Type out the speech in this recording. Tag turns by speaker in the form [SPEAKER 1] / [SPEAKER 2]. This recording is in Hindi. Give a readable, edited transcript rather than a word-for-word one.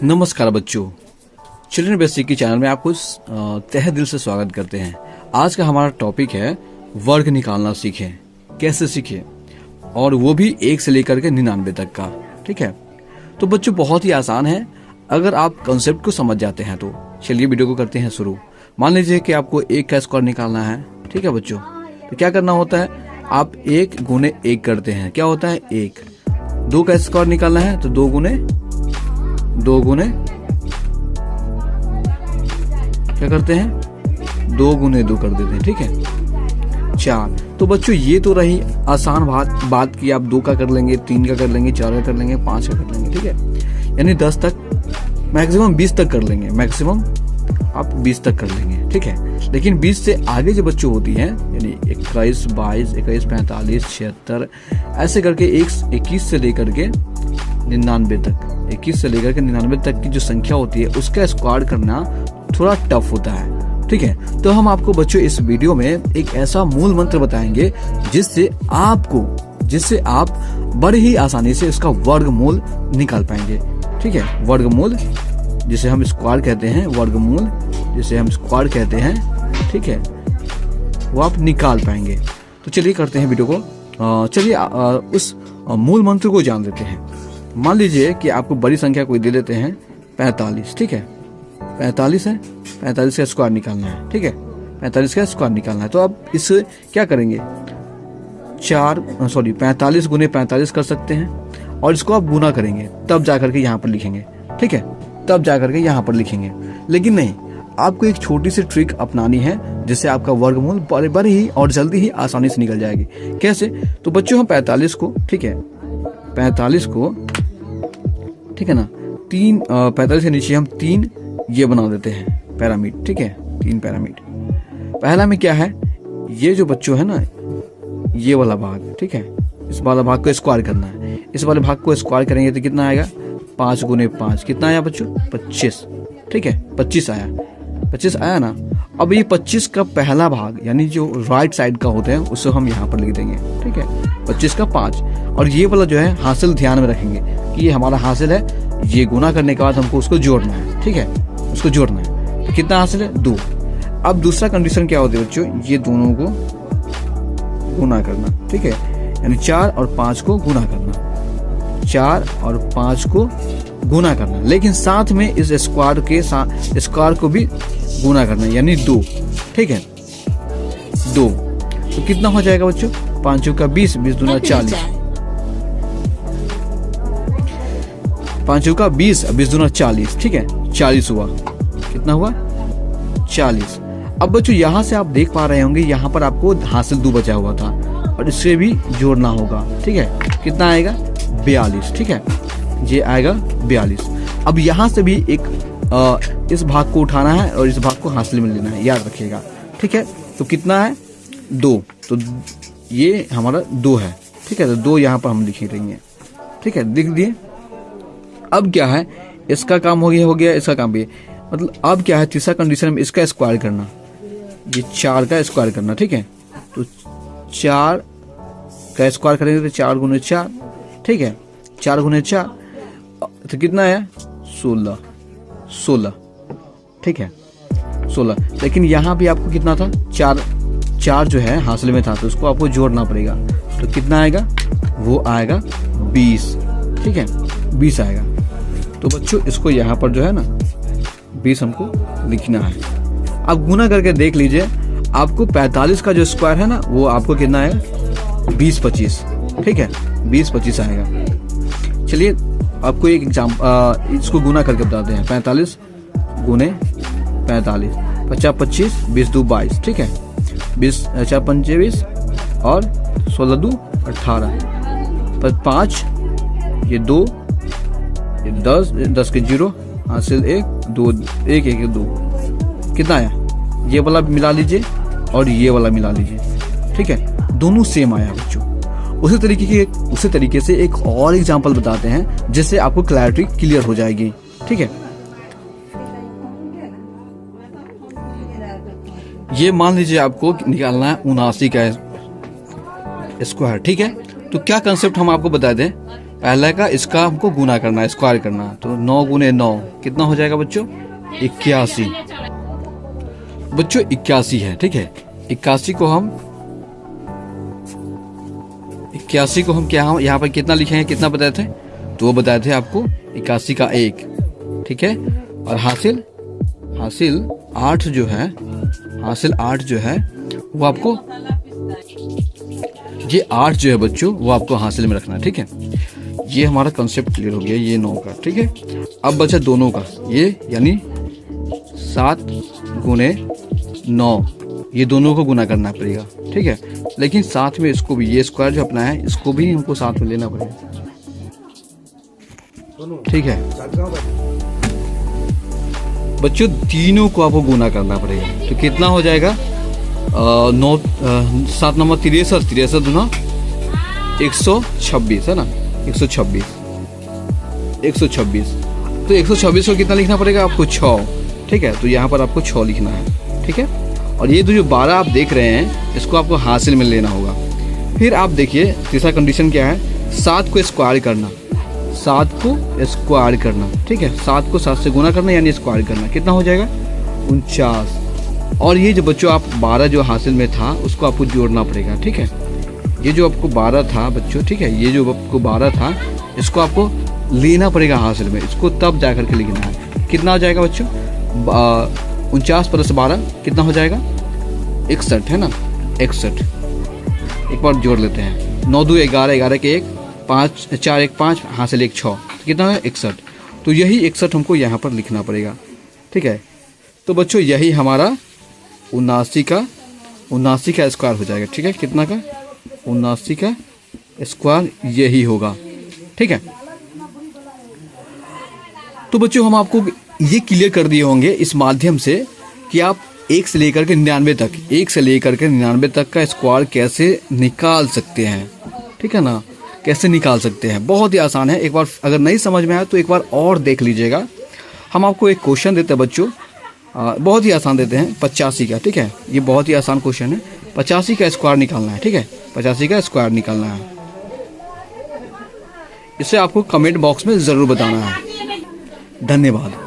[SPEAKER 1] नमस्कार बच्चों, चिल्ड्रन बेसिक की चैनल में आपको तहे दिल से स्वागत करते हैं। आज का हमारा टॉपिक है वर्ग निकालना सीखें। कैसे सीखें, और वो भी 1 से लेकर के 99 तक का। ठीक है, तो बच्चों बहुत ही आसान है अगर आप कॉन्सेप्ट को समझ जाते हैं तो। चलिए वीडियो को करते हैं शुरू। मान लीजिए कि आपको 1 का स्क्वायर निकालना है। ठीक है बच्चों, तो क्या करना होता है, आप 1 गुने 1 करते हैं। क्या होता है 1। 2 का स्क्वायर निकालना है तो 2 गुने क्या करते हैं, 2 गुने 2 कर देते हैं। ठीक है, 4। तो बच्चों ये तो रही आसान बात कि आप 2 का कर लेंगे, 3 का कर लेंगे, 4 का कर लेंगे, 5 का कर लेंगे। ठीक है, यानी 10 तक, मैक्सिमम 20 तक कर लेंगे। मैक्सिमम आप 20 तक कर लेंगे। ठीक है, लेकिन 20 से आगे जो बच्चों होती हैं, यानी 21, 22, 21, 45, 76, ऐसे करके 21 से लेकर के 99 तक, 21 से लेकर के 99 तक की जो संख्या होती है उसका स्क्वायर करना थोड़ा टफ होता है। ठीक है, तो हम आपको बच्चों इस वीडियो में एक ऐसा मूल मंत्र बताएंगे जिससे आप बड़ी ही आसानी से इसका वर्गमूल निकाल पाएंगे। ठीक है, वर्गमूल जिसे हम स्क्वायर कहते हैं, वर्गमूल जिसे हम स्क्वायर कहते हैं, ठीक है, वो आप निकाल पाएंगे। तो चलिए करते हैं वीडियो को। चलिए उस मूल मंत्र को जान लेते हैं। मान लीजिए कि आपको बड़ी संख्या कोई दे देते हैं 45। ठीक है, 45 है, 45 का स्क्वायर निकालना है। ठीक है, 45 का स्क्वायर निकालना है। तो अब इस क्या करेंगे, 45 गुने 45 कर सकते हैं, और इसको आप गुना करेंगे, तब जाकर के यहाँ पर लिखेंगे। ठीक है, तब जाकर के यहाँ पर लिखेंगे। लेकिन नहीं, आपको एक छोटी सी ट्रिक अपनानी है जिससे आपका वर्गमूल बड़े ही और जल्दी ही आसानी से निकल जाएगी। कैसे, तो बच्चों हम 45 को, ठीक है, 45 को, ठीक है ना, 45 के नीचे हम 3 ये बना देते हैं पैरामीड। ठीक है, 3 पैरामीड। पहला में क्या है, ये जो बच्चों है ना, ये वाला भाग, ठीक है, इस वाला भाग को स्क्वायर करना है। इस वाले भाग को स्क्वायर करेंगे तो कितना आएगा, 5 गुने 5 कितना आया बच्चों, 25। ठीक है, 25 आया ना। अब ये 25 का पहला भाग, यानी जो राइट साइड का होते हैं, उसको हम यहाँ पर लिख देंगे। ठीक है, 25 का 5, और ये वाला जो है हासिल ध्यान में रखेंगे कि ये हमारा हासिल है। ये गुना करने के बाद हमको उसको जोड़ना है। ठीक है, उसको जोड़ना है। तो कितना हासिल है, 2। अब दूसरा कंडीशन क्या होती है बच्चों, ये दोनों को गुना करना। ठीक है, यानी 4 और 5 को गुना करना, 4 और 5 को गुना करना, लेकिन साथ में इस स्क्वायर के साथ स्क्वायर को भी गुना करना, यानी 2। ठीक है, 2। तो कितना हो जाएगा बच्चों, 5 का 20, 20 दूना 40, 5 का 20, 20 दूना 40। ठीक है, 40 हुआ। कितना हुआ, 40। अब बच्चों यहाँ से आप देख पा रहे होंगे, यहाँ पर आपको हासिल 2 बचा हुआ था और इससे भी जोड़ना होगा। ठीक है, कितना आएगा, 42। ठीक है, ये आएगा 42। अब यहाँ से भी इस भाग को उठाना है और इस भाग को हासिल में लेना है, याद रखिएगा। ठीक है, तो कितना है, 2। तो ये हमारा 2 है। ठीक है, तो 2 यहाँ पर हम लिख देंगे। ठीक है, लिख दिए। अब क्या है, इसका काम हो गया, इसका काम भी, मतलब अब क्या है, तीसरा कंडीशन में इसका स्क्वायर करना, ये 4 का स्क्वायर करना। ठीक है, तो 4 का स्क्वायर करेंगे तो 4 गुने 4। ठीक है, 4 गुने 4 तो कितना है, 16। ठीक है, 16। लेकिन यहाँ भी आपको कितना था, 4 जो है हासिल में था, तो उसको आपको जोड़ना पड़ेगा। तो कितना आएगा, वो आएगा 20। ठीक है, 20 आएगा। तो बच्चों इसको यहाँ पर जो है ना 20 हमको लिखना है। अब गुना करके देख लीजिए, आपको 45 का जो स्क्वायर है ना, वो आपको कितना आएगा, 20, 25। ठीक है, 20, 25 आएगा। चलिए आपको एक एग्जाम्पल, इसको गुना करके बताते हैं। 45 गुने 45, 50, 25, 20 2 22। ठीक है, 20 4 5 20 और 16 2 18, 5 ये 2, ये 10 के 0, हासिल 1 2 1 1 2। कितना आया, ये वाला मिला लीजिए और ये वाला मिला लीजिए। ठीक है, दोनों सेम आया बच्चों। उसी तरीके से एक और एग्जांपल बताते हैं जिससे आपको क्लैरिटी क्लियर हो जाएगी। ठीक है, ये मान लीजिए आपको निकालना है 79 का स्क्वायर। ठीक है, तो क्या कंसेप्ट हम आपको बता दें, पहले का इसका हमको गुना करना है, स्क्वायर करना है। तो 9 गुने 9 कितना हो जाएगा बच्चों? 81। बच्चों 81 है, ठीक है। 81 को हम क्या हम यहाँ पर कितना लिखेंगे, कितना बताए थे? तो वो बताए थे आपको 81 का 1, ठीक है। और हासिल 8 जो है, वो आपको, ये 8 जो है बच्चों वो आपको हासिल में रखना है, ठीक है। ये हमारा कंसेप्ट क्लियर हो गया ये 9 का, ठीक है। अब बचा दोनों का, ये यानी 7 गुने 9, ये दोनों को गुना करना पड़ेगा, ठीक है। लेकिन साथ में इसको भी, ये स्क्वायर जो अपना है इसको भी हमको साथ में लेना पड़ेगा, ठीक है बच्चों। तीनों को आपको गुना करना पड़ेगा। तो कितना हो जाएगा? 9 7 नंबर 63, 63 दुना 126 है ना, 126। तो 126 को कितना लिखना पड़ेगा आपको? 6, ठीक है। तो यहाँ पर आपको 6 लिखना है, ठीक है। और ये जो 12 आप देख रहे हैं इसको आपको हासिल में लेना होगा। फिर आप देखिए तीसरा कंडीशन क्या है? 7 को स्क्वायर करना, 7 को स्क्वायर करना, ठीक है। 7 को 7 से गुना करना यानी स्क्वायर करना, कितना हो जाएगा? 49। और ये जो बच्चों आप 12 जो हासिल में था उसको आपको जोड़ना पड़ेगा, ठीक है। ये जो आपको 12 था बच्चों, ठीक है, ये जो आपको 12 था इसको आपको लेना पड़ेगा हासिल में, इसको तब जा करके लिखना है। कितना हो जाएगा बच्चों? 49 प्लस 12 कितना हो जाएगा? 61 है ना, 61। एक बार जोड़ लेते हैं, 9 2 11, 11 के 1, 5 4 1 5, हासिल 1 6, कितना है? 61। तो यही 61 हमको यहाँ पर लिखना पड़ेगा, ठीक है। तो बच्चों यही हमारा 79 का स्क्वायर हो जाएगा, ठीक है। कितना का? 79 का स्क्वायर यही होगा, ठीक है। तो बच्चों हम आपको ये क्लियर कर दिए होंगे इस माध्यम से कि आप 1 से लेकर के 99 तक का स्क्वायर कैसे निकाल सकते हैं, ठीक है ना। कैसे निकाल सकते हैं, बहुत ही आसान है। एक बार अगर नहीं समझ में आया तो एक बार और देख लीजिएगा। हम आपको एक क्वेश्चन देते हैं बच्चों, बहुत ही आसान देते हैं, 85 का, ठीक है। ये बहुत ही आसान क्वेश्चन है, 85 का स्क्वायर निकालना है, ठीक है। 85 का स्क्वायर निकालना है, इसे आपको कमेंट बॉक्स में ज़रूर बताना है। धन्यवाद।